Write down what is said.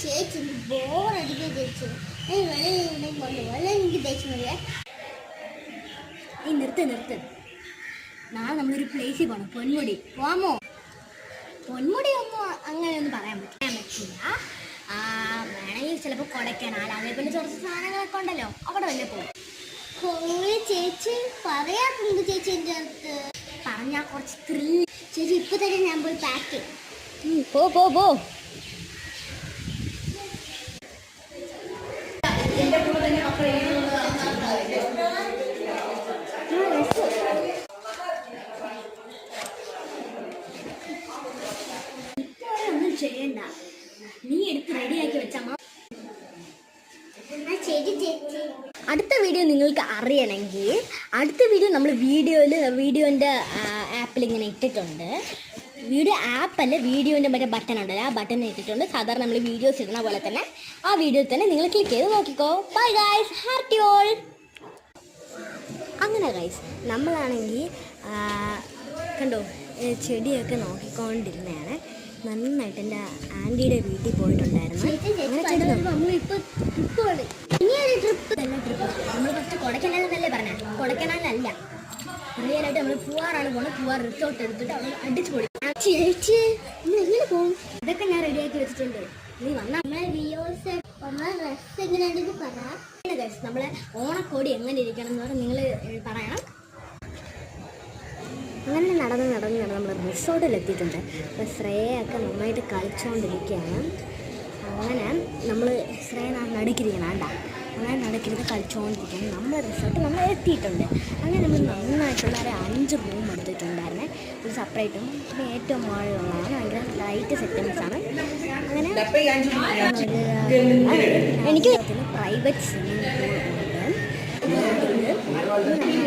ചേച്ചി ബോറടിക്കുക ചേച്ചി എനിക്ക് ദേഷ്യം വരിക. നിർത്ത് നാളെ നമ്മളൊരു പ്ലേസിൽ പോകണം. പൊന്മുടി പോവാമോ? പൊന്മുടി ഒന്നും അങ്ങനെയൊന്നും പറയാൻ പറ്റില്ല. വേണമെങ്കിൽ ചിലപ്പോൾ കൊടൈക്കനാൽ അതേപോലെ കുറച്ച് സാധനങ്ങളൊക്കെ ഉണ്ടല്ലോ, അവിടെ വല്ല പോകും. ചേച്ചി പറയാറുണ്ട് ചേച്ചി എൻ്റെ അടുത്ത് പറഞ്ഞാൽ കുറച്ച് ത്രില്ല്. ചേച്ചി ഇപ്പൊ തന്നെ ഞാൻ പോയി പാക്ക് ചെയ്യും. പോ ഒന്നും ചെയ്യണ്ട, നീ എടുത്ത് റെഡിയാക്കി വെച്ചമ്മ. അടുത്ത വീഡിയോ നിങ്ങൾക്ക് അറിയണമെങ്കിൽ അടുത്ത വീഡിയോ നമ്മൾ വീഡിയോൻ്റെ ആപ്പിൽ ഇങ്ങനെ ഇട്ടിട്ടുണ്ട്. വീഡിയോ ആപ്പല്ല, വീഡിയോൻ്റെ മറ്റേ ബട്ടൺ ഉണ്ടല്ലോ, ആ ബട്ടൺ ഇട്ടിട്ടുണ്ട്. സാധാരണ നമ്മൾ വീഡിയോസ് ഇടുന്ന പോലെ തന്നെ ആ വീഡിയോ തന്നെ നിങ്ങൾ ക്ലിക്ക് ചെയ്ത് നോക്കിക്കോ. Bye guys, happy all. അങ്ങനെ ഗൈസ് നമ്മളാണെങ്കിൽ കണ്ടോ ചെടിയൊക്കെ നോക്കിക്കൊണ്ടിരുന്നതാണ്. നന്നായിട്ട് എൻ്റെ ആൻറ്റിയുടെ വീട്ടിൽ പോയിട്ടുണ്ടായിരുന്നു. നമ്മൾ ഫസ്റ്റ് കൊടൈക്കനാലെന്നല്ലേ പറഞ്ഞ, കൊടൈക്കനാലല്ല, റിയലായിട്ട് നമ്മൾ പൂവാറാണ് പോകുന്നത്. പൂവാർ റിസോർട്ട് എടുത്തിട്ട് അവിടെ അടിച്ചു പൊടി. ചേച്ചി നമ്മൾ എങ്ങനെ പോകും? ഇതൊക്കെ ഞാൻ റെഡിയാക്കി വെച്ചിട്ടുണ്ട്. നീ വന്നാൽ നമ്മളെ ഓണക്കോടി എങ്ങനെ ഇരിക്കണം എന്ന് പറഞ്ഞാൽ നിങ്ങൾ പറയണം. അങ്ങനെ നടന്ന് നമ്മൾ റിസോർട്ടിലെത്തിയിട്ടുണ്ട്. അപ്പോൾ ശ്രേയൊക്കെ നന്നായിട്ട് കളിച്ചുകൊണ്ടിരിക്കുകയാണ്. അങ്ങനെ നമ്മൾ ശ്രേയ നടുക്കിരിക്കണം വേണ്ട, അങ്ങനെ നടുക്കിരുന്ന് കളിച്ചുകൊണ്ടിരിക്കുകയാണ്. നമ്മൾ റിസോർട്ട് നമ്മൾ എത്തിയിട്ടുണ്ട്. അങ്ങനെ നമ്മൾ നന്നായിട്ടുള്ള ഒരു 5 റൂം എടുത്തിട്ടുണ്ടായിരുന്നേ. ഒരു സെപ്പറേറ്റും പിന്നെ ഏറ്റവും മുകളിലുള്ളതാണ്. ഭയങ്കര ലൈറ്റ് സെറ്റിങ്സാണ്. അങ്ങനെ എനിക്ക് പ്രൈവറ്റ് സ്വിമ്മിംഗ് പൂൾ ഉണ്ട്.